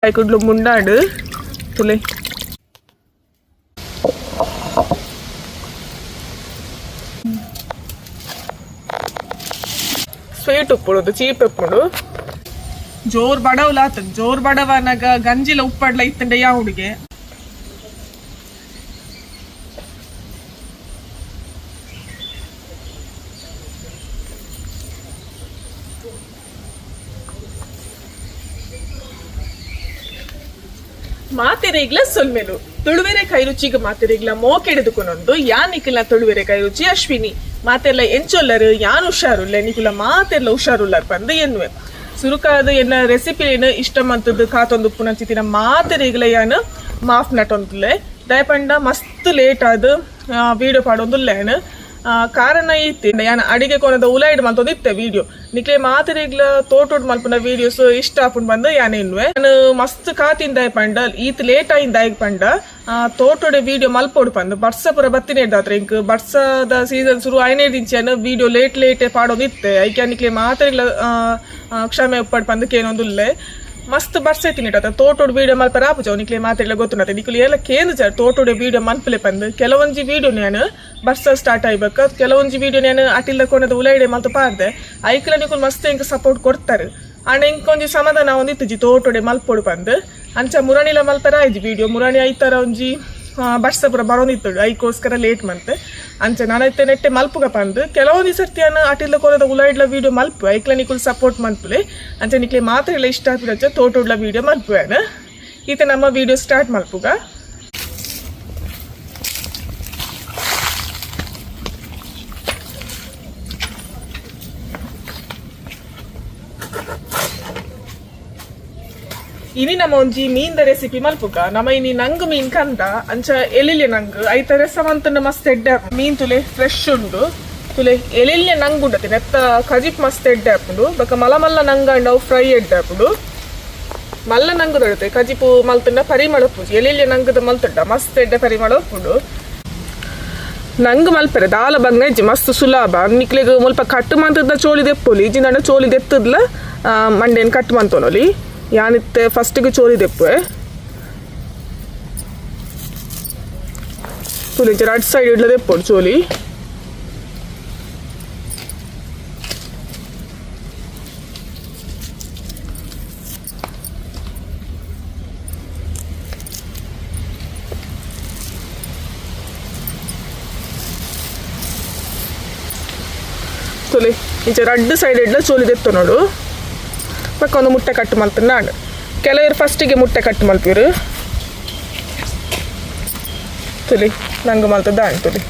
ಆಯ್ಕೊಡ್ಲು ಮುಂಡಾಡು ತುಲೆ sweet ಉಪ್ಪುಡು cheap ಉಪ್ಪುಡು ಜೋರ್ ಬಡವಲಾತ ಜೋರ್ ಬಡವನಾಗ ಗಂಜಿಲ ಉಪ್ಪಡ್ಲ ಇತ್ತಂಡೆ ಯಾ ಹುಡುಗೆ ಮಾತೆರೆಗ್ಲ ಸೊಲ್ಮೆಲು ತುಳುವೆರೆ ಕೈ ರುಚಿಗೆ ಮಾತೆರೆಗ್ಲ ಮೋಕೆಡೆದುಕೊಂಡೊಂದು ಯಾನ್ ನಿಖಿಲ ತುಳುವೆರೆ ಕೈ ರುಚಿ ಅಶ್ವಿನಿ ಮಾತೆಲ್ಲ ಎಂಚೊಲ್ಲರು ಯಾನ್ ಹುಷಾರುಲ್ಲ ನಿಖಿಲ ಮಾತೆಲ್ಲ ಹುಷಾರುಲ್ಲರ್ ಬಂದು ಎನ್ನುವೆ ಸುರುಕಾದ ಎನ್ನ ರೆಸಿಪಿ ಏನು ಇಷ್ಟ ಮಂತದ್ದು ಕಾತೊಂದು ಪುನಂಚಿತಿನ ಮಾತೆರೆಗ್ಲ ಯಾನ್ ಮಾಫ್ ನಟೊಂದುಲೆ ದಯಪಂಡ ಮಸ್ತ್ ಲೇಟ್ ಆದ ವಿಡಿಯೋ ಪಾಡೊಂದುಲ್ಲೇನು ಕಾರಣ ಇತ್ತೆ ಯಾನ್ ಅಡಿಗೆ ಕೊನದ ಉಲಾಯ್ಡ್ ಮಲ್ತೊಂದಿತ್ತೆ ವಿಡಿಯೋ ನಿಕ್ಲೆ ಮಾತೆರೆಗ್ಲ ತೋಟೋಡ್ ಮಲ್ಪುನ ವಿಡಿಯೋಸ್ ಇಷ್ಟ ಆಪುಂಡ್ ಬಂದು ಯಾನ್ ಎನ್ನುವೆ ನಾನು ಮಸ್ತ್ ಕಾತಿಂದ ಪಂಡ ಈತ್ ಲೇಟ್ ಆಯಿಂದ ಪಂಡ ತೋಟೋಡೆ ವಿಡಿಯೋ ಮಲ್ಪೋಡು ಪಂದು ಬರ್ಸ ಪುರ ಬತ್ತಿನೇದಾತ್ರ ಇಂಕ್ ಬರ್ಸದ ಸೀಸನ್ ಶುರು ಐನೇ ದಿಂಚನ್ ವಿಡಿಯೋ ಲೇಟ್ ಪಾಡೋದಿತ್ತೆ ಐಕ್ಯ ನಿಕ್ಲೆ ಮಾತೆರೆಗ್ಲ ಕ್ಷಮೆ ಉಪ್ಪಡ್ ಪಂದು ಕೇನೊಂದುಲ್ಲೆ ಮಸ್ತ್ ಬರ್ಸೆ ತಿನ್ನಿಟ್ಟ ತೋಟೋಡ್ ವಿಡಿಯೋ ಮಲ್ಪ ರಾಪುಜವ್ ನಿಕ್ಲೆ ಮಾತೆಲ್ಲ ಗೊತ್ತುನತ್ತೆ ನಿಕ್ಲಿ ಎಲ್ಲ ಕೇಂದ್ರ ಸರ್ ತೋಟೋಡೆ ವಿಡಿಯೋ ಮಲ್ಪಲೆ ಪಂದು ಕೆಲವೊಂಜಿ ವಿಡಿಯೋ ನಾನು ಬರ್ಸ ಸ್ಟಾರ್ಟ್ ಆಗ್ಬೇಕು ಕೆಲವೊಂಜಿ ವಿಡಿಯೋ ನಾನು ಅಟಿಲ್ಲ ಕೊನದ ಉಲೈಡೆ ಮಲ್ತ ಪಾರ್ದೆ ಐಕ್ಲ ನಿಕುಲ್ ಮಸ್ತ್ ಇಂಕ ಸಪೋರ್ಟ್ ಕೊಡ್ತಾರೆ ಆಂಡ ಇಂಕೊಂಜಿ ಸಮಾಧಾನ ಒಂದಿತ್ತುಜಿ ತೋಟೋಡೆ ಮಲ್ಪೋಡು ಪಂದು ಅಂಚ ಮುರಾಣಿಲ ಮಲ್ಪರ ಆಯ್ಜಿ ವಿಡಿಯೋ ಮುರಾಣಿ ಐತರ ಒಂಜಿ ಬರ್ಸ ಪುರ ಬರೋದಿತ್ತು ಐಕೋಸ್ಕರ ಲೇಟ್ ಮಂತೆ ಅಂಚೆ ನಾನೈತೆ ನೆಟ್ಟೆ ಮಲ್ಪುಗ ಪಂದು ಕೆಲವೊಂದು ಸರ್ತಿಯನ್ನ ಅಟಿಲ್ಲ ಕೊರದ ಉಲಾಯ್ಡ್ಲ ವಿಡಿಯೋ ಮಲ್ಪು ಐಕ್ಲ ನಿಕುಲ್ ಸಪೋರ್ಟ್ ಮಲ್ಪುಲೆ ಅಂಚೆ ನಿಕ್ಲೆ ಮಾತ್ರ ಎಲ್ಲ ಇಷ್ಟ ಆಗ್ಬಿಡಚ್ಚ ತೋಟೋಡ್ಲ ವಿಡಿಯೋ ಮಲ್ಪುವೇನ ಈತ ನಮ್ಮ ವಿಡಿಯೋ ಸ್ಟಾರ್ಟ್ ಮಲ್ಪುಗ ಇನಿ ನಮ್ಮ ಒಂಜಿ ಮೀನ್ದ ರೆಸಿಪಿ ಮಲ್ಪುಗ ನಮ್ಮ ಇನಿ ನಂಗ್ ಮೀನ್ ಕಂದ ಅಂಚ ಎಲಿಲ್ಯ ನಂಗ್ ಐತ ರಸವಂತನ ಮಸ್ತ್ ಎಡ್ಡೆ ಮೀನ್ ತುಲೆ ಫ್ರೆಶ್ ಉಂಡು ತುಲೆ ಎಲಿಲ್ಯ ನಂಗ್ ಉಂಡತಿ ನೆತ್ತ ಕಜಿಪ್ ಮಸ್ತ್ ಎಡ್ಡೆ ಹಾಪುಂಡು ಬಕ ಮಲ್ಲ ನಂಗಂಡವು ಫ್ರೈ ಎಡ್ಡೆ ಹಾಪುಂಡು ಮಲ್ಲ ನಂಗು ದೊಡತೆ ಕಜಿಪು ಮಲ್ತಂಡ ಪರಿಮಳ ಪೂಜಿ ಎಲಿಲ್ಯ ನಂಗದ ಮಲ್ತಡ್ಡ ಮಸ್ತ್ ಎಡ್ಡೆ ಪರಿಮಳ ಉಪ್ಪುಂಡು ನಂಗ್ ಮಲ್ಪರೆ ದಾಲ ಬಂಗ ಇಜ್ಜಿ ಮಸ್ತ್ ಸುಲಭ ನಿಕ್ಲೆಗ್ ಮುಲ್ಪ ಕಟ್ಟು ಮಂತದ ಚೋಳಿ ದೆಪ್ಪೊಲಿ ಇಜ್ಜಿ ನಂಡ ಚೋಳಿ ದೆತ್ತದ್ಲ ಮಂಡೇನ್ ಕಟ್ಟು ಮಂತೋನೊಲಿ ಯಾನಿತ್ತೆ ಫಸ್ಟಿಗೆ ಚೋಲಿ ದೆಪ್ಪುವೆ ತುಲಿ ಎರಡು ಸೈಡ್ ಇಡ್ಲ ದೆಪ್ಪೋಡು ಚೋಲಿ ತುಲಿ ಈಚೆ ಎರಡು ಸೈಡ್ ಇಡ್ಲ ಚೋಲಿ ದೆತ್ತು ನೋಡು ಪಕ್ಕ ಒಂದು ಮುಟ್ಟೆ ಕಟ್ಟು ಮಲ್ತೀನಿ ನಾನು ಕೆಲವರು ಫಸ್ಟಿಗೆ ಮುಟ್ಟೆ ಕಟ್ಟು ಮಲ್ಪಿರು ತುಲಿ ನಂಗೆ ಮಲ್ತದ ತುಲಿ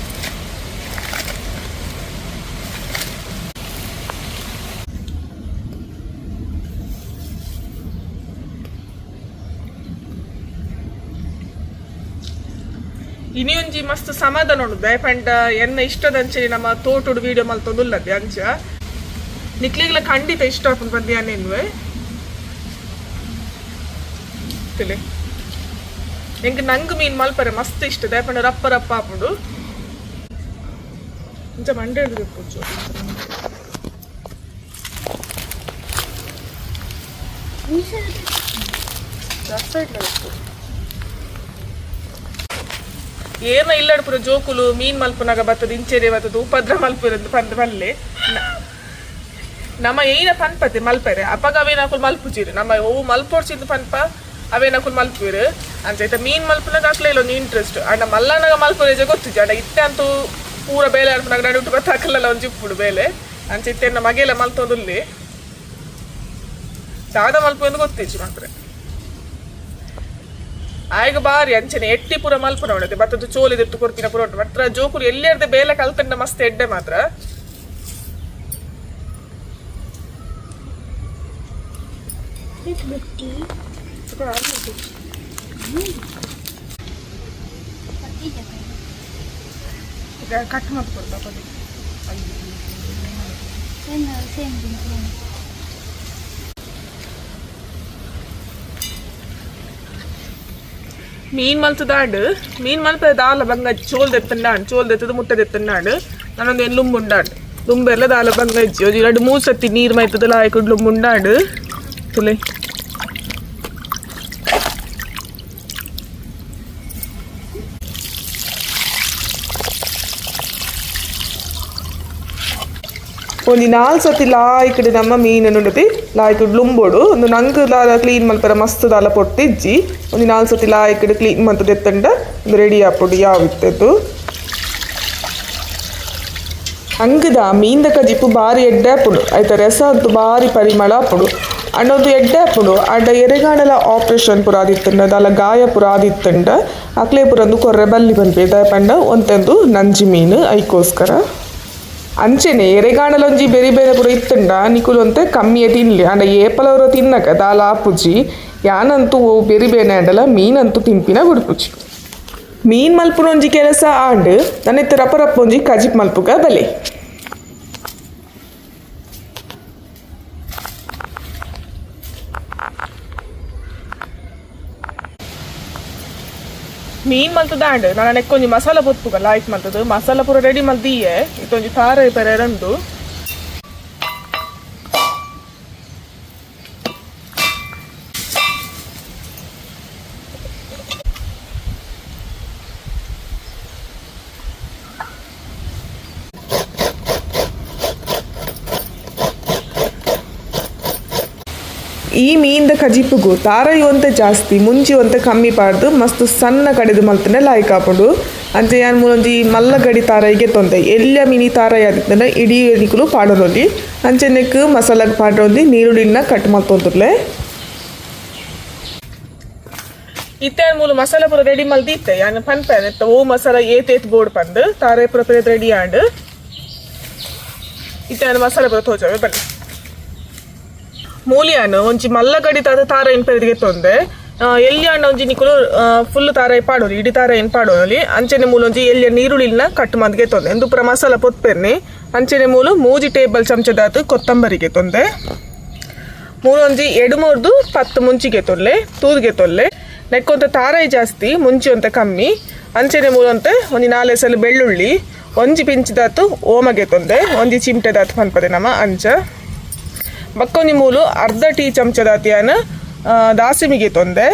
ಇನಿ ಒಂಜಿ ಮಸ್ತ್ ಸಮಾಧಾನ ಉಂಡು ದಯಪಂಡ ಎನ್ನ ಇಷ್ಟದಂಚೆ ನಮ್ಮ ತೋಟುಡು ವಿಡಿಯೋ ಮಲ್ತೊಂದುಲ್ಲದೆ ಅಂಚ ನಿಕ್ಲಿಗ್ಲ ಖಂಡಿತ ಇಷ್ಟ ಆಪುಂಡು ಬಂದು ಯಾನೆನ್ನುವೆ ತಿಳಿ ಎಂಕ್ ನಂಗ್ ಮೀನ್ ಮಲ್ಪರೆ ಮಸ್ತ್ ಇಷ್ಟ ದಯಪಂಡ ರಪ್ಪ ರಪ್ಪ ಆಪುಂಡು ಇಂಚ ಮಂಡೆ ಹಿಡಿದು ಏನ ಇಲ್ಲಡ್ ಪುರ ಜೋಕುಲು ಮೀನ್ ಮಲ್ಪುನಾಗ ಬರ್ತದ ಇಂಚೆರೆ ಬರ್ತದ ಉಪದ್ರ ಮಲ್ಪುರಂದು ಪಂದ್ ಬಲ್ಲೆ ನಮ್ಮ ಏನ ಪನ್ಪತೆ ಮಲ್ಪರೆ ಅಪ್ಪಗ ಅವೇನಾಕುಲ್ ಮಲ್ಪುಚಿರು ನಮ್ಮ ಓ ಮಲ್ಪೋಡ್ಸಿದ್ದು ಪನ್ಪ ಅವೇನಾಕುಲ್ ಮಲ್ಪುರು ಅಂತ ಮೀನ್ ಮಲ್ಪನಾಗ ಹಾಕ್ಲೇ ಇಲ್ಲ ಒಂದು ಇಂಟ್ರೆಸ್ಟ್ ಅಣ್ಣ ಮಲ್ಲನಾಗ ಮಲ್ಪುರೇಜೆ ಗೊತ್ತಿಜ್ಜಿ ಅಣ್ಣ ಇತ್ತೆ ಅಂತೂ ಪೂರ ಬೇಲೆ ಅಲ್ಪನಾಗ ನಡು ಉಟ್ಟು ಗೊತ್ತಾಕಲ್ಲ ಒಂದು ಜಿಪ್ಪುಡು ಬೇಲೆ ಅಂಚ ಇತ್ತೆ ನಮ್ಮ ಮಗೆಲ್ಲ ಮಲ್ತೋದುಲ್ಲಿ ದಾದ ಮಲ್ಪು ಗೊತ್ತಿಜ್ಜಿ ಮಾತ್ರ ಆಯ್ಗ ಬಾರಿ ಅಂಚನೆ ಎಟ್ಟಿ ಪುರ ಮಲ್ಪ ನೋಡದೆ ಬತ್ತದು ಚೋಲಿದೆತ್ತು ಕೊರ್ತಿನ ಪುರ ಮಾತ್ರ ಜೋಕುರು ಎಲ್ಲಿಯರ್ದೆ ಬೇಲೆ ಕಲ್ತಂಡ ಮಸ್ತ್ ಎಡ್ಡೆ ಮಾತ್ರ ಕಟ್ ಮಾಡ್ಕೊಡ್ತಾ ಮೀನ್ ಮಲ್ತದಾಂಡು ಮೀನ್ ಮಲ್ಪದ ದಾಲ ಬಂಗ ಚೋಲ್ ದೆತ್ತಂಡಾಂಡು ಚೋಲ್ ದೆತ್ತದು ಮುಟ್ಟೆ ದೆತ್ತಂಡಾಂಡು ನಾನೊಂದು ಏನು ಲುಂಬುಂಡಾಂಡು ಲುಂಬೆಲ್ಲ ದಾಲ ಬಂಗ ಇಜ್ಜಿ ಒಂದು 2-3 ಸತಿ ನೀರು ಮೈತದಲ್ಲ ಆಯ್ಕೊಂಡು ಲುಂಬುಂಡಾಂಡು ತುಲೆ ಒಂಜಿ 4 ಸತಿ ಲಾಯ್ಕಡ್ ನಮ್ಮ ಮೀನು ಉಂಡತಿ ಲಾಯ್ಕಡ್ ಲುಂಬೋಡು ಒಂದು ನಂಗೆ ಕ್ಲೀನ್ ಮಲ್ಪರ ಮಸ್ತ್ ದಾಲ ಪೊಟ್ಟಿಜ್ಜಿ ಒಂದು 4 ಸತಿ ಲಾಯ್ಕಡ್ ಕ್ಲೀನ್ ಮಂತದ ಎತ್ತಂಡ ಒಂದು ರೆಡಿ ಆಪುಡು ಯಾವ ಇತ್ತದು ಹಂಗದ ಮೀನ್ದ ಜಿಪ್ಪು ಬಾರಿ ಎಡ್ಡೆ ಆಪುಡು ಆಯ್ತಾ ರಸ ಅಂತೂ ಬಾರಿ ಪರಿಮಳ ಆಪುಡು ಅಣ್ಣದು ಎಡ್ಡೆ ಆಪುಡು ಅಡ್ಡ ಎರೆಗಾಣಲ ಆಪ್ರೇಷನ್ ಪುರ ಆದಿತ್ತಂಡ ದಾಲ ಗಾಯ ಪುರ ಆದಿತ್ತಂಡ ಅಕ್ಲೇ ಪುರಂದು ಕೊರ್ರೆ ಬಲ್ಲಿ ಬಂದ್ಬೇದ ಪಂಡ ಒಂತಂದು ನಂಜಿ ಮೀನು ಐಕೋಸ್ಕರ ಅಂಚೆನೆ ಎರೆಗಾಣಲೊಂಜಿ ಬೇರೆ ಬೇರೆ ಪುರ ಇತ್ತಂಡ ನಿಕುಲೊಂತೆ ಕಮ್ಮಿಯೇ ತಿನ್ಲಿ ಅಂಡ ಏಪಲವರು ತಿನ್ನಕ ದಾಲ ಆಪುಜಿ ಯಾನಂತೂ ಬೇರೆ ಬೇರೆ ಅಂಡಲ ಮೀನಂತೂ ತಿಂಪಿನ ಬಿಡ್ಪುಜಿ ಮೀನ್ ಮಲ್ಪುನೊಂಜಿ ಕೆಲಸ ಆಂಡ್ ನನ್ನೆತ್ತ ರಪ್ಪ ಒಂಜಿ ಕಜಿಪ್ ಮಲ್ಪುಗ ಬಲೆ ಮೀನ್ ಮಲ್ತದ ಆಂಡ್ ನಾನು ನೆಕ್ಕೊಂಜಿ ಮಸಾಲ ಪೊತ್ತುಗ ಲಾಯ್ಕ್ ಮಲ್ತದು ಮಸಾಲ ಪೂರ ರೆಡಿ ಮಲ್ದಿಯೇ ಇತ್ತೊಂಜಿ ತಾರ ಪೆರೆ ರಂದು ಈ ಮೀನ್ದ ಕಜಿಪ್ಪುಗು ತಾರಾಯಿ ಒಂತ ಜಾಸ್ತಿ ಮುಂಚಿ ಒಂತ ಕಮ್ಮಿ ಪಾಡ್ದು ಮಸ್ತ್ ಸಣ್ಣ ಕಡೆದು ಮಲ್ತನೆ ಲಾಯ್ಕ್ ಆಪುಂಡು ಅಂಚೆ ಯಾನ್ ಮೂಲೊಂಜಿ ಮಲ್ಲ ಗಡಿ ತಾರಾಯಿಗೆ ತೊಂದೆ ಎಲ್ಲ ಮಿನಿ ತಾರಾಯಿ ಆದಿತ್ತಂಡ ಇಡೀ ಎಣಿಕುಲು ಪಾಡೊಂದಿ ಅಂಚೆ ನೆಕ್ ಮಸಾಲಾಗ ಪಾಡೊಂದಿ ನೀರುಳ್ಳಿನ ಕಟ್ ಮಲ್ತೊಂದುರ್ಲೆ ಇತ್ತೆ ಮೂಲು ಮಸಾಲ ಪೂರ ರೆಡಿ ಮಲ್ದಿತ್ತೆ ಯಾನ್ ಪನ್ಪೆನ್ ಎತ್ತ ಓ ಮಸಾಲ ಏತೇತ್ ಬೋರ್ಡ್ ಪಂದ್ ತಾರಾಯಿ ಪೂರ ಪೇದ್ ರೆಡಿ ಆಂಡ್ ಇತ್ತೆ ಮಸಾಲ ಪೂರ ತೋಜವೆ ಬನ್ನಿ ಮೂಲಿಯಾನು ಒಂಜಿ ಮಲ್ಲ ಗಡಿ ತಾರ ಏನ್ ಪೆರಿಗೆ ತೊಂದೆ ಎಲ್ಲಿ ಅಣ್ಣ ಒಂಜಿ ನಿಕುಲು ಫುಲ್ ತಾರ ಪಾಡೋಲಿ ಇಡೀ ತಾರ ಏನ್ ಪಾಡೋಲಿ ಅಂಚೆನೆ ಮೂಲು ಒಂಜಿ ಎಲ್ಲಿಯ ನೀರುಳ್ಳಿನ ಕಟ್ ಮಂದ್ಗೆ ತೊಂದೆ ಎಂದು ಪುರ ಮಸಾಲ ಪೊತ್ಪೆರ್ನಿ ಅಂಚೆನೆ ಮೂಲು 3 ಟೇಬಲ್ ಚಮಚದಾತು ಕೊತ್ತಂಬರಿಗೆ ತೊಂದೆ ಮೂಲೊಂಜಿ 2-3 10 ಮುಂಚಿಗೆ ತೊಲ್ಲೆ ತೂದ್ಗೆ ತೊಲ್ಲೆ ನೆಕ್ಕೊಂತ ತಾರಾಯಿ ಜಾಸ್ತಿ ಮುಂಚಿ ಒಂತ ಕಮ್ಮಿ ಅಂಚೆನೆ ಮೂಲಂತೆ ಒಂಜಿ 4 ಸಲ ಬೆಳ್ಳುಳ್ಳಿ ಒಂಜಿ ಪಿಂಚಿದಾತು ಓಮಗೆ ತೊಂದೆ ಒಂಜಿ ಚಿಮಟೆದಾತು ಪನ್ಪದೆ ನಮ್ಮ ಅಂಚ ಬಕ್ಕೊಂಜಿ ಮೂಲು ಅರ್ಧ ಟೀ ಚಮಚದಾತಿಯನ್ನ ದಾಸಿಮಿಗೆ ತೊಂದೆ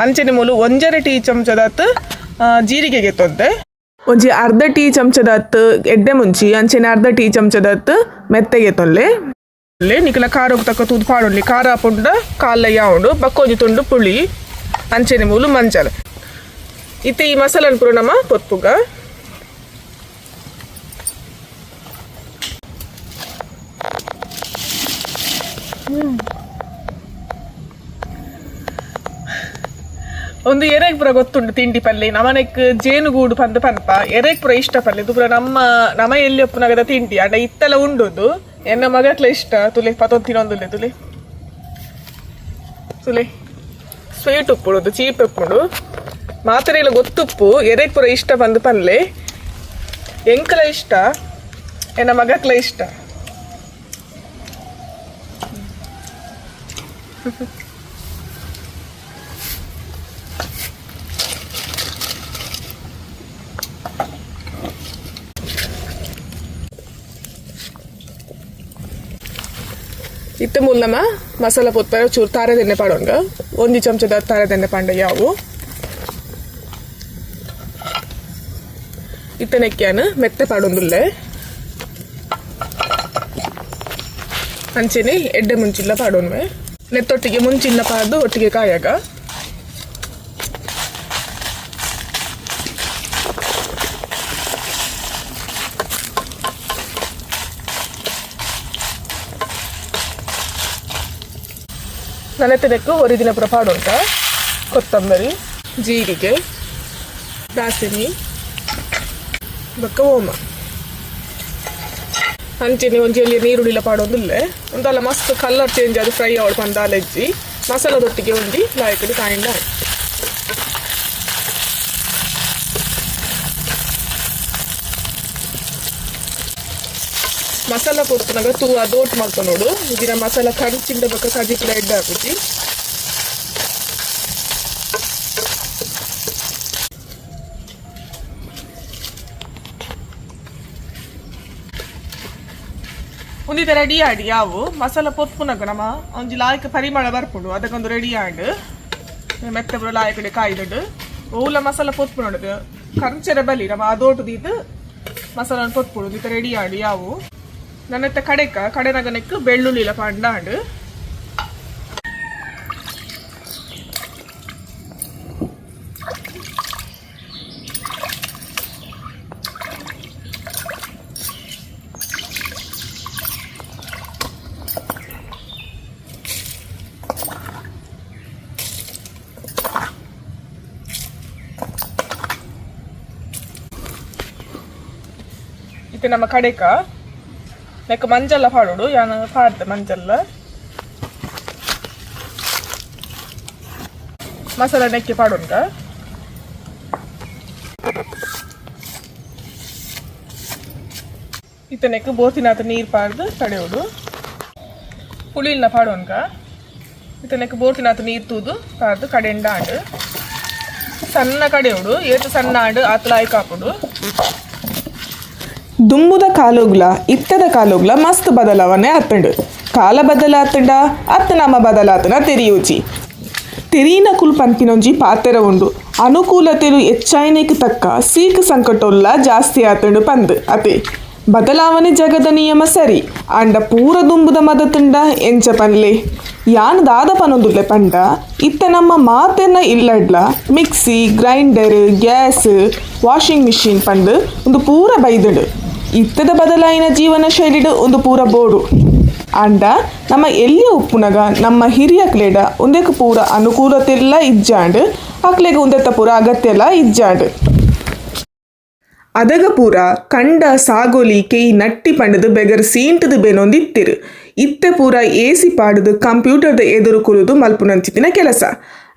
ಅಂಚನೆ ಮೂಲು 1 ಟೀ ಚಮಚದಾತ್ ಜೀರಿಗೆಗೆ ತೊಂದೆ ಒಂಜಿ ಅರ್ಧ ಟೀ ಚಮಚದಾತ್ ಎಡ್ಡೆ ಮುಂಚಿ ಅಂಚನೆ ಅರ್ಧ ಟೀ ಚಮಚದಾತ್ ಮೆತ್ತೆಗೆ ತೊಲ್ಲೆ ನಿಕಲ ಖಾರಕ್ಕೆ ತಕ್ಕ ತೂದು ಪಾಡೊಂಡ್ಲಿ ಖಾರ ಪುಂಡ ಕಾಲ ಯಾವುದು ಬಕ್ಕೊಂಜಿ ತುಂಡು ಪುಳಿ ಅಂಚನೆ ಮೂಲು ಮಂಜಲ್ ಇತ್ತೆ ಈ ಮಸಾಲನ್ ಪುರ ನಮ್ಮ ಪೊತ್ತುಗ ಒಂದು ಎರೆಗ್ ಪುರ ಗೊತ್ತುಂಡು ತಿಂಡಿ ಪಲ್ಲೆ ನಮನೆಕ್ ಜೇನುಗೂಡು ಪಂದ್ ಪನ್ಪ ಎರೆಗ್ ಪುರ ಇಷ್ಟ ಪಲ್ಲೆ ಇದು ಪುರ ನಮ್ಮ ಎಲ್ಲಿ ಒಪ್ಪುನಗದ ತಿಂಡಿ ಅಂಡ ಇತ್ತೆಲ್ಲ ಉಂಡುದು ಎನ್ನ ಮಗಕ್ಲ ಇಷ್ಟ ತುಲೆ ಪತೊಂದು ತಿನ್ನೊಂದುಲ್ಲೆ ತುಲೆ ಸ್ವೀಟ್ ಉಪ್ಪುಡು ಚೀಪ್ ಉಪ್ಪುಡು ಮಾತ್ರ ಇಲ್ಲ ಗೊತ್ತುಪ್ಪು ಎರೆಗ್ ಪುರ ಇಷ್ಟ ಪಂದ್ ಪಲ್ಲೆ ಎಂಕಲ ಇಷ್ಟ ಎನ್ನ ಮಗಕ್ಲ ಇಷ್ಟ ಇತ್ತ ಮೂಲಮ ಮಸಾಲ ಪೊತ್ತ ಚೂರು ತಾರೆದೆಣ್ಣೆ ಪಾಡೋಂಗ 1 ಚಮಚದ ತಾರೆದೆಣ್ಣೆ ಪಾಂಡ ಯಾವು ಇತ್ತ ನೆಕ್ಕ್ಯಾನ ಮೆತ್ತೆ ಪಾಡೊಂದುಲ್ಲೆ ಅಂಚೆನೆ ಎಡ್ಡೆ ಮುಂಚಿಲ್ಲ ಪಾಡೋನ್ವೆ ನೆತ್ತೊಟ್ಟಿಗೆ ಮುಂಚಿಲ್ಲ ಪಾಡು ಒಟ್ಟಿಗೆ ಕಾಯಾಗ ನನೆತ್ತನೆಕ್ಕು ಹೊರಿದಿನ ಪುರ ಪಾಡೋಂಟ ಕೊತ್ತಂಬರಿ ಜೀರಿಗೆ ದಾಸಿನಿ ಬಕ್ಕ ಓಮ ಅಂಚೆನೆ ಒಂಜಿ ನೀರುಳ್ಳಿಲ ಪಾಡೊಂದುಲ್ಲೆ ಒಂದಲ್ಲ ಮಸ್ತ್ ಕಲರ್ ಚೇಂಜ್ ಆದ ಫ್ರೈ ಆವಡ್ ಪಂದಾಲೆಜ್ಜಿ ಮಸಾಲದೊಟ್ಟಿಗೆ ಒಂಜಿ ಲಾಯಕಡಿ ಕಾಯಿಂಡ ಮಸಾಲ ಪೊತ್ತುನಾಗ ತೂ ಅದೋಟ್ ಮಾಡ್ಕೊ ನೋಡು ಇದರ ಮಸಾಲ ಕಂಚಿಂದ ಬಕ್ಕ ಕಜಿಪಿಲ ಎಡ್ಡ ಹಾಕುಜಿ ಒಂದಿದ ರೆಡಿ ಆಡಿ ಯಾವು ಮಸಾಲ ಪೊತ್ಪುನಗ ನಮ್ಮ ಒಂಜಿ ಲಾಯಕ ಪರಿಮಳ ಬರ್ಪುಂಡು ಅದಕ್ಕೊಂದು ರೆಡಿ ಆಂಡ್ ಮೆತ್ತ ಪುರ ಲಾಯಕಡೆ ಕಾಯ್ದಡು ಓಲ ಮಸಾಲ ಪೊತ್ಪುನೋಡು ಕಂಚರ ಬಲಿ ನಮ್ಮ ಅದೋಟು ದೀದು ಮಸಾಲ ಪೊತ್ಪುಡು ಇತ್ತ ರೆಡಿ ಆಡಿ ಯಾವು ನನ್ನತ್ತ ಕಡೆನಗನಕ್ಕೆ ಬೆಳ್ಳುಳ್ಳಿಲ ಪಂಡಾಂಡು ಇದು ನಮ್ಮ ಕಡೆಕ ನೆಕ್ ಮಂಜಲ್ಲ ಪಾಡೋಡು ಯಾನ ಪಾಡ್ದೆ ಮಂಜಲ್ಲ ಮಸಾಲ ನೆಕ್ಕಿ ಪಾಡೋನ್ಗ ಇತನೆಕ್ ಬೋತಿನಾಥ ನೀರು ಪಾಡ್ದು ಕಡೆಯೋಡು ಪುಳಿಲ್ನ ಪಾಡೋನ್ಗ ಇತನೆಕ್ ಬೋತಿನಾಥ ನೀರು ತೂದು ಪಾಡ್ದು ಕಡೆಂಡ ಆಂಡು ಸಣ್ಣ ಕಡೆಯೋಡು ಏತು ಸಣ್ಣ ಆಂಡು ಆತಲಾಯಿ ಕಾಪುಡು ದುಂಬುದ ಕಾಲುಗ್ಲ ಇತ್ತದ ಕಾಲುಗ್ಲ ಮಸ್ತ್ ಬದಲಾವಣೆ ಆತಂಡು ಕಾಲ ಬದಲಾತಂಡ ಅತ್ತ ನಮ್ಮ ಬದಲಾತನ ತೆರಿಯೂಚಿ ತೆರೀನ ಕುಲ್ ಪನ್ಪಿನೊಂಜಿ ಪಾತೆರ ಉಂಡು ಅನುಕೂಲತೆಲು ಹೆಚ್ಚಾಯನೆಗೆ ತಕ್ಕ ಸೀಕ್ ಸಂಕಟೋಲ್ಲ ಜಾಸ್ತಿ ಆತಂಡು ಪಂದ್ ಅತೆ ಬದಲಾವಣೆ ಜಗದ ನಿಯಮ ಸರಿ ಅಂಡ ಪೂರ ದುಂಬುದ ಮದತುಂಡ ಎಂಚ ಪನ್ಲೆ ಯಾನ್ ದಾದ ಪನೊಂದುಲ್ಲೆ ಪಂಡ ಇತ್ತ ನಮ್ಮ ಮಾತೆರ್ನ ಇಲ್ಲಡ್ಲ mixie grinder gas washing machine ಪಂಡ್ ಒಂದು ಪೂರ ಬೈದುಂಡು ಇತ್ತದ ಬದಲಾಯಿನ ಜೀವನ ಶೈಲಿಡು ಒಂದು ಪೂರ ಬೋಡು ಅಂಡ ನಮ್ಮ ಎಲ್ಲಿಯ ಉಪ್ಪುನಗ ನಮ್ಮ ಹಿರಿಯಕ್ಲೆಡ ಒಂದಕ್ಕೆ ಪೂರ ಅನುಕೂಲತೆಲ್ಲ ಇಜ್ಜಾಂಡ್ ಅಕ್ಲೆಗೆ ಒಂದೆತ್ತ ಪೂರ ಅಗತ್ಯ ಎಲ್ಲ ಇಜ್ಜಾಂಡ್ ಅದಗ ಪೂರ ಕಂಡ ಸಾಗೋಲಿ ಕೆಯಿ ನಟ್ಟಿ ಪಂಡದು ಬೆಗರ್ ಸೀಂಟದು ಬೆನೊಂದಿತ್ತಿರು ಇತ್ತೆ ಪೂರ ಎಸಿ ಪಾಡುದು ಕಂಪ್ಯೂಟರ್ದ ಎದುರು ಕುರುದು ಮಲ್ಪುನಂಚಿತಿನ ಕೆಲಸ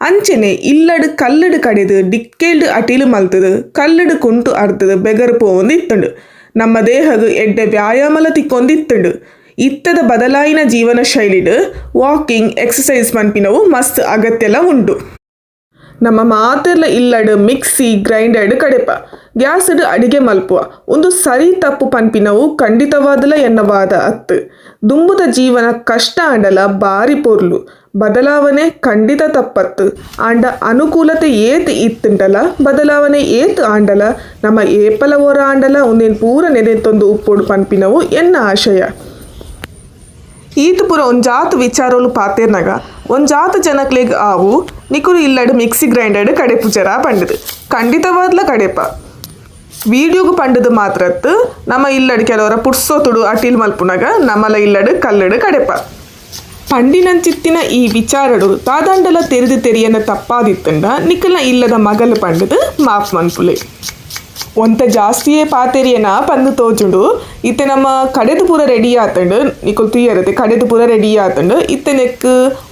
ಅಂಚೆನೆ ಇಲ್ಲಡು ಕಲ್ಲಡು ಕಡೆದು ಡಿಕ್ಕೇಲ್ಡು ಅಟಿಲು ಮಲ್ತದು ಕಲ್ಲಡು ಕುಂಟು ಅರ್ದದು ಬೆಗರ್ ಪೋವೊಂದಿತ್ತುಂಡು ನಮ್ಮ ದೇಹಗು ಎಡ್ಡೆ ವ್ಯಾಯಾಮಲ ತಿಕ್ಕೊಂದಿತ್ತುಂಡು ಇತ್ತದ ಬದಲಾಯಿನ ಜೀವನ ಶೈಲಿಡು ವಾಕಿಂಗ್ ಎಕ್ಸಸೈಸ್ ಪನ್ಪಿನವು ಮಸ್ತ್ ಅಗತ್ಯಲ ಉಂಡು ನಮ್ಮ ಮಾತೆರ್ಲ ಇಲ್ಲಡು ಮಿಕ್ಸಿ ಗ್ರೈಂಡರ್ಡ್ ಕಡೆಪ ಗ್ಯಾಸ್ಡ್ ಅಡಿಗೆ ಮಲ್ಪುವ ಒಂದು ಸರಿ ತಪ್ಪು ಪನ್ಪಿನವು ಖಂಡಿತವಾದಲ ಎನ್ನವಾದ ಅತ್ತು ದುಂಬುದ ಜೀವನ ಕಷ್ಟ ಆಂಡಲ ಬಾರಿ ಪೊರ್ಲು ಬದಲಾವಣೆ ಖಂಡಿತ ತಪ್ಪತ್ತು ಆಂಡ ಅನುಕೂಲತೆ ಏತ್ ಇತ್ತುಂಟಲ ಬದಲಾವಣೆ ಏತ್ ಆಂಡಲ ನಮ್ಮ ಏಪಲ ಓರ ಆಂಡಲ ಒಂದೇನು ಪೂರ ನೆನೆತೊಂದು ಉಪ್ಪೊಡು ಪನ್ಪಿನವು ಎನ್ನ ಆಶಯ ಈತು ಪೂರ ಒಂಜಾತು ವಿಚಾರೋಲು ಪಾತೆರ್ನಾಗ ಒಂಜಾತು ಜನಕ್ಲೆಗ್ ಆವು ನಿಕುಲು ಇಲ್ಲಡು ಮಿಕ್ಸಿ ಗ್ರೈಂಡರ್ಡ್ ಕಡೆಪು ಜರ ಪಂಡದು ಖಂಡಿತವಾದ್ಲ ಕಡೆಪ ವೀಡಿಯೋಗು ಪಂಡದು ಮಾತ್ರತ್ತು ನಮ್ಮ ಇಲ್ಲಡು ಕೆಲವರ ಪುಡ್ಸೋತುಡು ಅಟಿಲ್ ಮಲ್ಪುನಾಗ ನಮ್ಮಲ ಇಲ್ಲಡು ಕಲ್ಲಡು ಕಡೆಪ ಪಂಡಿನಂಚಿತ್ತಿನ ಈ ವಿಚಾರಡು ತಾದಂಡಲ ತೆರೆದು ತೆರಿಯನ್ನ ತಪ್ಪಾದಿತ್ತಂಡ ನಿಕಲ್ನ ಇಲ್ಲದ ಮಗಲು ಪಂಡದು ಮಾಫ್ ಮನ್ಪುಲೆ ಒಂತ ಜಾಸ್ತಿಯೇ ಪಾತೆರಿಯನ ಪಂದು ತೋಜುಂಡು ಇತ್ತೆ ನಮ್ಮ ಕಡೆದು ಪೂರ ರೆಡಿ ಆತಂಡು ನಿಕುಲ್ ತುಯ್ಯರತೆ ಕಡೆದು ಪೂರ ರೆಡಿ ಆತಂಡು ಇತ್ತೆ ನೆಕ್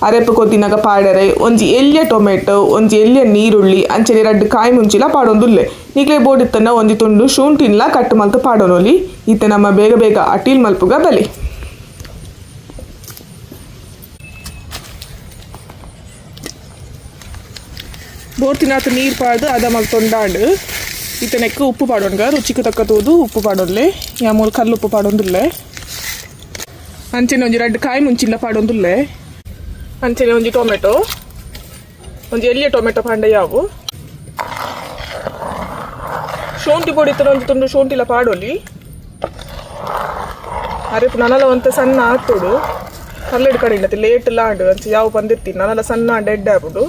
ಅರೆಪು ಕೊತ್ತಿನಾಗ ಪಾಡರೆ ಒಂಜಿ ಎಲ್ಯ ಟೊಮೆಟೊ ಒಂಜಿ ಎಲ್ಯ ನೀರುಳ್ಳಿ ಅಂಚನೆ ರಡ್ಡು ಕಾಯಿ ಮುಂಚಿಲ ಪಾಡೊಂದುಲ್ಲೆ ನಿಕ್ಲೆ ಬೋಡಿತ್ತನ್ನ ಒಂಜಿ ತುಂಡು ಶುಂಠಿನ್ಲ ಕಟ್ಟು ಮಲ್ತು ಪಾಡೋನೊಲಿ ಇತ್ತೆ ನಮ್ಮ ಬೇಗ ಬೇಗ ಅಟೀಲ್ ಮಲ್ಪುಗ ಬಲಿ ಬೋರ್ತಿನಾಥ ನೀರು ಪಾಡ್ದು ಅದ ಮಲ್ತೊಂಡಾಂಡು ಇತನೆಕ್ಕ ಉಪ್ಪು ಪಾಡೋನ್ಗ ರುಚಿಗೆ ತಕ್ಕ ತೋದು ಉಪ್ಪು ಪಾಡೋನ್ಲೆ ಯಾಮೂರು ಕಲ್ಲು ಉಪ್ಪು ಪಾಡೊಂದುಲ್ಲೆ ಅಂಚೆನೆ ಒಂಜಿ ರಡ್ಡು ಕಾಯಿ ಮುಂಚಿಲ್ಲ ಪಾಡೊಂದುಲ್ಲೆ ಅಂಚೆನೆ ಒಂಜಿ ಟೊಮೆಟೊ ಒಂಜಿ ಎಲ್ಲಿಯ ಟೊಮೆಟೊ ಪಾಂಡ ಯಾವು ಶುಂಠಿ ಪೊಡಿ ಇತ್ತನ ಒಂಜಿ ತುಂಡು ಶುಂಠಿಲ ಪಾಡೋಲಿ ಅರೆಪು ನನಲ ಒಂತ ಸಣ್ಣ ಹಾಕ್ತೋಡು ಕಲ್ಲಡು ಕಡೆ ಇಲ್ಲತ್ತೆ ಲೇಟ್ ಲಾಂಡು ಅಂಚೆ ಯಾವ ಬಂದಿರ್ತೀನಿ ನನಲ ಸಣ್ಣ ಡೆಡ್ ಆಗ್ಬಿಡು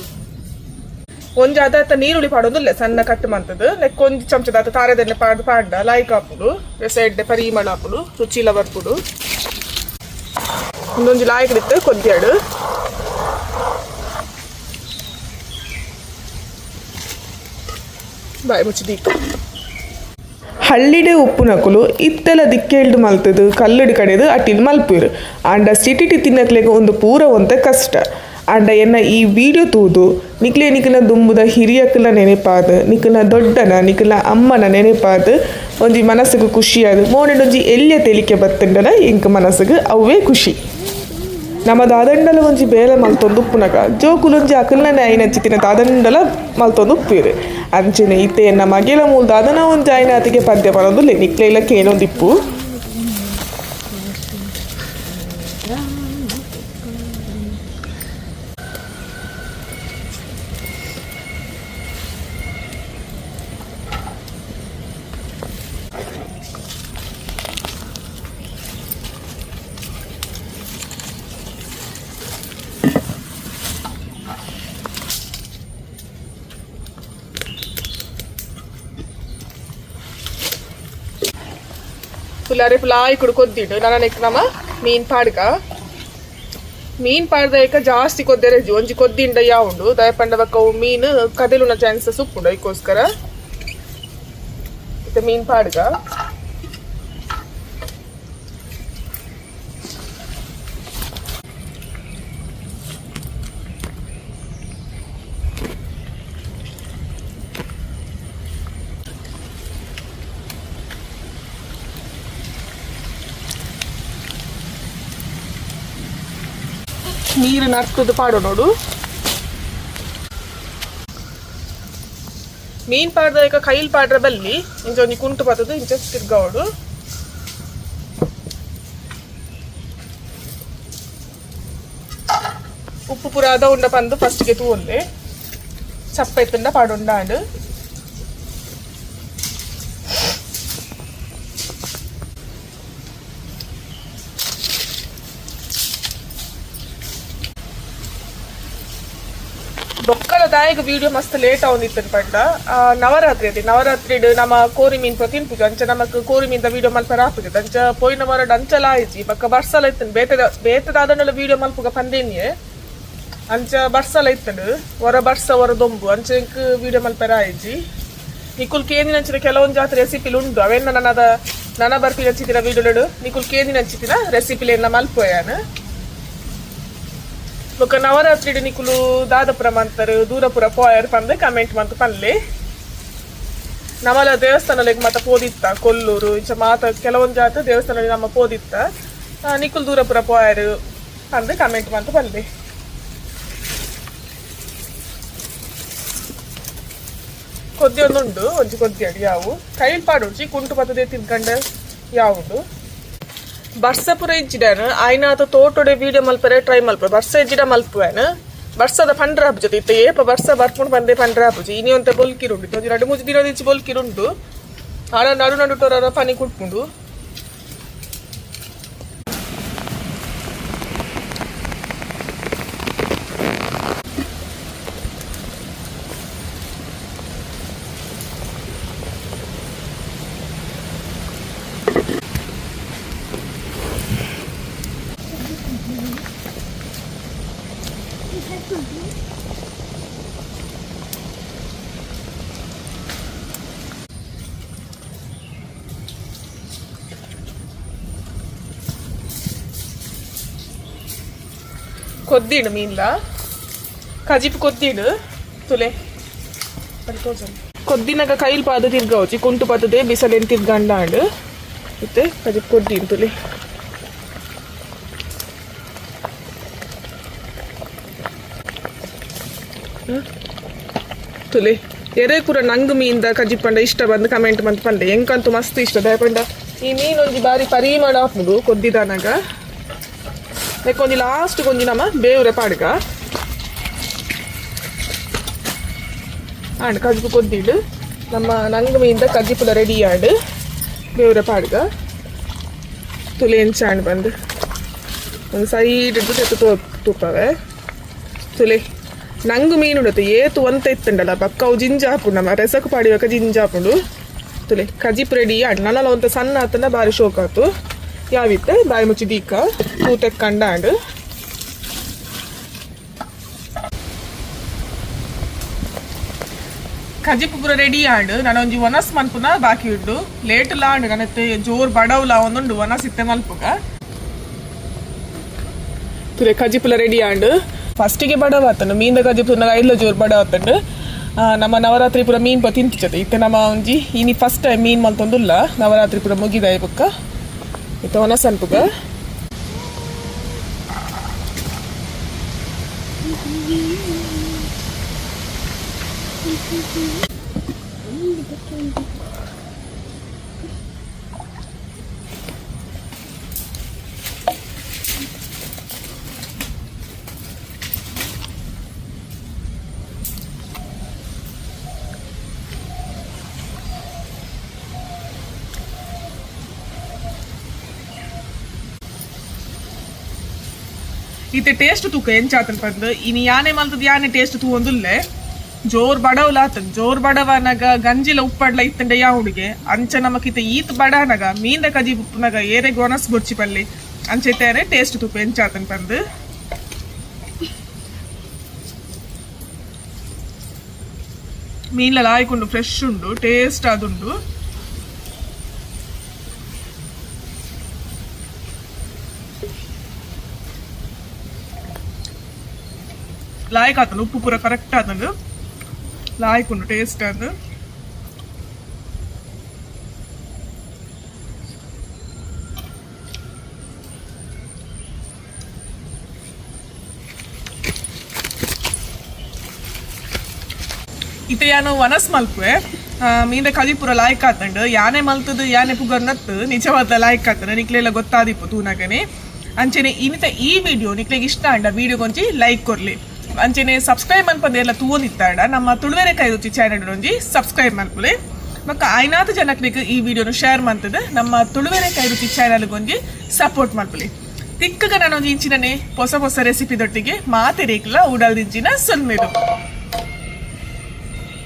ಒಂಜಿ ಅದ ನೀರುಳ್ಳಿ ಪಾಡೊಂದುಲ್ಲೆ ಸಣ್ಣ ಕಟ್ಟು ಮಂತದ್ದು ನೆಕ್ ಒಂಜಿ ಚಮಚದ ತಾರದೆಣ್ಣೆ ಪಾಂಡ ಲಾಯ್ಕ್ ಹಾಪುಡು ಎಡ್ಡೆ ಪರಿಮಳ ಹಾಪುಡು ರುಚಿಲ ಬರ್ಪುಡು ಒಂದೊಂಜಿ ಲಾಯ್ಕಡಿತ್ತು ಕೊದ್ದಿಯಾಡು ಬಾಯ್ ಮುಚ್ಚಿ ದೀಕು ಹಳ್ಳಿಡೆ ಉಪ್ಪು ನಕುಲು ಇತ್ತೆಲ ದಿಕ್ಕೇಳ್ದು ಮಲ್ತದು ಕಲ್ಲಡು ಕಡೆದು ಅಟ್ಟಿಲ್ ಮಲ್ಪುರು ಆಂಡ ಸಿಟಿಟಿ ತಿನ್ನಕ್ಲೆಗೆ ಒಂದು ಪೂರ ಒಂತ ಕಷ್ಟ ಅಂಡ ಎನ್ನ ಈ ವಿಡಿಯೋ ತೂದು ನಿಕ್ಲೆ ನಿಕ್ಲ ದುಂಬುದ ಹಿರಿಯಕ್ಕಲ ನೆನೆಪಾದ ನಿಕ್ಲ ದೊಡ್ಡನ ನಿಕ್ಲ ಅಮ್ಮನ ನೆನೆಪಾದ ಒಂಜಿ ಮನಸ್ಸಿಗೆ ಖುಷಿಯಾದ ಮೋನೆಡೊಂಜಿ ಎಲ್ಲಿಯ ತೆಲಿಕೆ ಬತ್ತಂಡಲ ಇಂಕ ಮನಸ್ಸಿಗೆ ಅವೇ ಖುಷಿ ನಮ್ಮ ದಾದಂಡಲ ಒಂಜಿ ಬೇಲೆ ಮಲ್ತೊಂದು ಉಪ್ಪುನಗ ಜೋಕುಲೊಂಜಿ ಅಕಲ್ನ ಐನಂಚಿತ್ತಿನ ದಾದಂಡಲ ಮಲ್ತೊಂದು ಉಪ್ಪಿರು ಅಂಚೆನೆ ಇತ್ತೆ ಎನ್ನ ಮಗೆಲ ಮೂಲ ದಾದನ ಒಂಜಿ ಆಯ್ನಾತಿಗೆ ಪದ್ಯ ಬರೋದು ನಿಕ್ಲೆ ಇಲ್ಲ ಕೇನೊಂದಿಪ್ಪು ಫುಲ್ಲಾರೆ ಫುಲ್ಲಾಯಿ ಕುಡು ಕೊದ್ದಿಡು ನಾನು ನಮ್ಮ ಮೀನ್ ಪಾಡ್ಗ ಮೀನ್ ಪಾಡ್ದ ಜಾಸ್ತಿ ಕೊದ್ದೇರೆ ಒಂಜಿ ಕೊದ್ದಿಂಡ ಯಾವುಂಡು ದಯಪಂಡ ಬಕ್ಕವು ಮೀನು ಕದಲುನ ಚಾನ್ಸಸ್ ಉಪ್ಪುಂಡು ಅದಕ್ಕೋಸ್ಕರ ಮತ್ತೆ ಮೀನ್ ಪಾಡ್ಗ ನೀರು ನರ್ತದು ಪಾಡೋ ನೋಡು ಮೀನ್ ಪಾಡ್ದ ಈಗ ಕೈಲ್ ಪಾಡ್ರ ಬಲ್ಲಿ ಇಂಚ ಒಂಜಿ ಕುಂಟು ಬತ್ತದು ಇಂಚ ತಿರ್ಗವಡು ಉಪ್ಪು ಪುರ ಅದ ಉಂಡ ಪಂದು ಫಸ್ಟ್ಗೆ ತೂವಲ್ಲೆ ಚಪ್ಪ ಎತ್ತಂಡ ಪಾಡೊಂಡಾಂಡು ಬೊಕ್ಕಲ ದಾಯಿಗ ವಿಡಿಯೋ ಮಸ್ತ್ ಲೇಟ್ ಆವೊಂದಿತ್ತು ಪಂಡ ನವರಾತ್ರಿ ನಮ್ಮ ಕೋರಿ ಮೀನ್ ತಿನ್ಪುಜು ಅಂಚ ನಮಕ್ ಕೋರಿ ಮೀನ್ ವಿಡಿಯೋ ಮಲ್ಪರ ಆಪುಜು ಅಂಚ ಪೋಯಿನ ವಾರ ಅಂಚಲ ಆಯ್ಜಿ ಬಕ್ಕ ಬರ್ಸಲ ಇತ್ತನ್ ಬೇತದಾದನೆಲ್ಲ ವಿಡಿಯೋ ಮಲ್ಪುಗ ಪಂದೇನಿಯೆ ಅಂಚ ಬರ್ಸಲ ಇತ್ತನು ಹೊರ ದೊಂಬು ಅಂಚ ವಿಡಿಯೋ ಮಲ್ಪರ ಆಯ್ಜಿ ನಿಕುಲ್ ಕೇಂದಿನ ಅಂಚಿನ ಕೆಲವೊಂದು ಜಾತ್ರೆ ರೆಸಿಪಿಲು ಉಂಡು ಅವೆನ್ನ ನನ್ನ ಬರ್ಪಿ ಹಂಚಿತಿನ ವಿಡಿಯೋಡು ನಿಕುಲ್ ಕೇಂದಿನ ಹಂಚಿತಿನ ರೆಸಿಪಿಲೇನ ಮಲ್ಪೋಯಾನ ಬೊಕ್ಕ ನವರಾತ್ರಿ ನಿಕುಲು ದಾದಪುರ ಮಂತರು ದೂರಪುರ ಪೋಯರ್ ಪಂದೆ ಕಮೆಂಟ್ ಮಂತ್ ಪನ್ಲೆ ನಮ್ಮಲ ದೇವಸ್ಥಾನಗಳಿಗೆ ಮಾತ ಪೋದಿತ್ತ ಕೊಲ್ಲೂರು ಇಂಚ ಮಾತ ಕೆಲವೊಂದು ಜಾತ ದೇವಸ್ಥಾನದಲ್ಲಿ ನಮ್ಮ ಪೋದಿತ್ತ ನಿಕುಲ್ ದೂರಪುರ ಪೋಯರ್ ಪಂದೆ ಕಮೆಂಟ್ ಮಂತ್ ಪನ್ಲೆ ಕೊದ್ದಿ ಒಂದುಂಡು ಒಂಜಿ ಕೊದ್ದಿ ಅಡಿ ಯಾವು ಕೈಲ್ ಪಾಡುಂಚಿ ಕುಂಟು ಪತ್ತದೇ ತಿನ್ಕಂಡ ಯಾವುದು ಬರ್ಸಪುರ ಇಜ್ಜಿಡಾನು ಆಯ್ನಾತ ತೋಟೊಡೆ ವಿಡಿಯೋ ಮಲ್ಪರೆ ಟ್ರೈ ಮಲ್ಪರೆ ಬರ್ಸ ಇಜ್ಜಿಡ ಮಲ್ಪುವೇನು ಬರ್ಸದ ಪಂಡ್ರ ಹಬ್ಬಜತಿ ಇತ್ತ ಏಪ ಬರ್ಸ ಬರ್ಪುಂಡು ಬಂದೆ ಪಂಡ್ರ ಹಬ್ಬಜಿ ಇನಿ ಒಂತೆ ಬೊಲ್ಕಿರುಂಡು ಒಂಜಿ 2-3 ದಿನದ ಇಚ್ಚಿ ಬೊಲ್ಕಿರುಂಡು ಆಡ ನಡು ಟೊರ ಪನಿ ಕುಟ್ಪುಂಡು ಕೊದ್ದಿಡು ಮೀನ್ಲ ಕಜಿಪು ಕೊದ್ದಿಡು ತುಲೆ ಕೊದ್ದಿನಾಗ ಕೈಲ್ ಪಾದ ತಿರ್ಗವಚಿ ಕುಂಟು ಪತ್ತದೇ ಬಿಸಲೇನು ತಿರ್ಗಂಡಾಂಡು ಮತ್ತೆ ಕಜಿಪು ಕೊದ್ದಿಡು ತುಲೆ ತುಲೆ ಎರೆ ಪೂರ ನಂಗ್ ಮೀನ್ದ ಕಜಿಪಂಡ ಇಷ್ಟ ಬಂದು ಕಮೆಂಟ್ ಮಂತ್ ಪಂಡೆ ಎಂಕಂತೂ ಮಸ್ತ್ ಇಷ್ಟ ದಯಪಂಡ ಈ ಮೀನು ಒಂಜಿ ಬಾರಿ ಪರಿಮಳ ಹಾಕ್ಬಿಡು ಕೊದ್ದಿದಾನಾಗ ಕೊಂಚ ಲಾಸ್ಟ್ ಕೊಂಚ ನಮ್ಮ ಬೇವ್ರೆ ಪಾಡ್ಗ ಆಂಡ್ ಕಜ್ಜು ಕೊದ್ದಿಡು ನಮ್ಮ ನಂಗ ಮೀನಿಂದ ಕಜ್ಜಿಪುಲ ರೆಡಿ ಆಡು ಬೇವ್ರೆ ಪಾಡ್ಗ ತುಲೆ ಎಂಚಾಂಡ್ ಬಂದು ಒಂದು ಸೈಡ್ ತೆತ್ತು ತುಪ್ಪವೆ ತುಲೆ ನಂಗು ಮೀನು ಉಡತ್ತು ಏತು ಒಂತ ಇತ್ತುಂಡಲ್ಲ ಬಕ್ಕವು ಜಿಂಜಾಪುಂಡು ನಮ್ಮ ರೆಸಕು ಪಾಡಿವಾಗ ಜಿಂಜಾಪುಂಡು ತುಲೆ ಕಜಿಪು ರೆಡಿ ಆಂಡ್ ನನ್ನಲ್ಲ ಒಂದು ಸಣ್ಣ ಆತನ ಬಾರಿ ಶೋಕ್ ಆತು ಯಾವಿತ್ತೆ ಬಾಯಿ ಮುಚ್ಚಿ ದೀಕ ತೂತೆಕ್ ಕಂಡಾಂಡು ಕಜಿಪು ಪೂರ ರೆಡಿ ಆಂಡು ನಾನು ಒಂಜಿ ಒನಸ್ ಮಲ್ಪುನ ಬಾಕಿ ಉಂಡು ಲೇಟ್ ಲಾಂಡು ನನ್ನತ್ತೆ ಜೋರ್ ಬಡವ್ಲ ಒಂದುಂಡು ಒನಸ್ ಇತ್ತೆ ಮಲ್ಪುಗ ತುಲೆ ಕಜಿಪುಲ ರೆಡಿ ಆಂಡು ಫಸ್ಟಿಗೆ ಬಡವ ಆತನು ಮೀನ್ದ ಕಜಿಪುನ ಐದ್ಲ ಜೋರ್ ಬಡವ ಆತಂಡು ನಮ್ಮ ನವರಾತ್ರಿ ಪೂರ ಮೀನ್ ಪ ತಿಂತಿಚ್ಚತೆ ಇತ್ತೆ ನಮ್ಮ ಒಂಜಿ ಇನಿ ಫಸ್ಟ್ ಟೈಮ್ ಮೀನ್ ಮಲ್ತೊಂದುಲ್ಲ ನವರಾತ್ರಿ ಪೂರ ಮುಗಿದ ಬುಕ್ಕ ಇತ್ತೆ ಒನಸ್ ಅನ್ಪುಗ ಇತ್ತೆ ಟೇಸ್ಟ್ ತೂಕ ಎಂಚಾತನ್ ಪಂದ್ ಇನಿ ಯಾನೆ ಮಲ್ತದ ಯಾನೆ ಟೇಸ್ಟ್ ತೂ ಒಂದುಲ್ಲೆ ಜೋರ್ ಬಡವಲಾತ ಜೋರ್ ಬಡವನಾಗ ಗಂಜಿಲ ಉಪ್ಪಡ್ಲ ಇತ್ತಂಡೆ ಯಾ ಹುಡುಗೆ ಅಂಚ ನಮಕಿತ ಈತ್ ಬಡನಾಗ ಮೀಂದ ಕಜಿ ಉಪ್ಪುನಾಗ ಏರೆ ಗೊನಸ್ ಬೊರ್ಚಿ ಪಲ್ಲಿ ಅಂಚೆತ್ತೇರೆ ಟೇಸ್ಟ್ ತುಪ್ಪ ಎಂಚಾತನ್ ಪಂದು ಮೀನ್ಲ ಆಯ್ಕೊಂಡು ಫ್ರೆಶ್ ಉಂಡು ಟೇಸ್ಟ್ ಅದುಂಡು ಲಾಯ್ಕ್ ಆತನು ಉಪ್ಪು ಪೂರ ಕರೆಕ್ಟ್ ಆತಂದು ಲಾಯ್ಕೊಂಡು ಟೇಸ್ಟ್ ಅದು ಇತ್ತೆ ಯಾನು ವನಸ್ ಮಲ್ಪುವೆ ಮೀಂದ ಕಜಿ ಪೂರ ಲಾಯ್ಕ್ ಆತಂಡು ಯಾನೆ ಮಲ್ತದು ಯಾನೆ ಪುಗರ್ ನತ್ತು ನಿಜವಾದ ಲಾಯ್ಕ್ ಆತನ ನಿಕ್ಲೆಲ್ಲ ಗೊತ್ತಾದಿಪ್ಪು ತೂನಗನೆ ಅಂಚೆನೆ ಇನ್ನಿತ ಈ ವಿಡಿಯೋ ನಿಕ್ಲೆಗೆ ಇಷ್ಟ ಅಂಡ ವಿಡಿಯೋ ಕೊಂಚಿ ಲೈಕ್ ಕೊರ್ಲಿ ಅಂಚೆನೆ ಸಬ್ಸ್ಕ್ರೈಬ್ ಮನ್ಪಂದೆಲ್ಲ ತೂವೊಂದಿತ್ತಾಡ ನಮ್ಮ ತುಳುವೆರೆ ಕೈ ರುಚಿ ಚಾನೆಲ್ ಒಂಜಿ ಸಬ್ಸ್ಕ್ರೈಬ್ ಮನ್ಪುಲೆ ಮಕ್ಕ ಐನಾತ ಜನಕ್ಕೆ ಈ ವಿಡಿಯೋನು ಶೇರ್ ಮಾಡ್ತದೆ ನಮ್ಮ ತುಳುವೆರೆ ಕೈ ರುಚಿ ಚಾನೆಲ್ ಗೊಂಜಿ ಸಪೋರ್ಟ್ ಮನ್ಪುಲೆ ತಿಕ್ಕಗ ನಾನೊಂದು ಇಂಚಿನನೆ ಹೊಸ ಹೊಸ ರೆಸಿಪಿ ದೊಟ್ಟಿಗೆ ಮಾತೆರೇಕ್ಲ ಉಡಲ್ದಿಂಚಿನ ಸೊಲ್ಮೆದು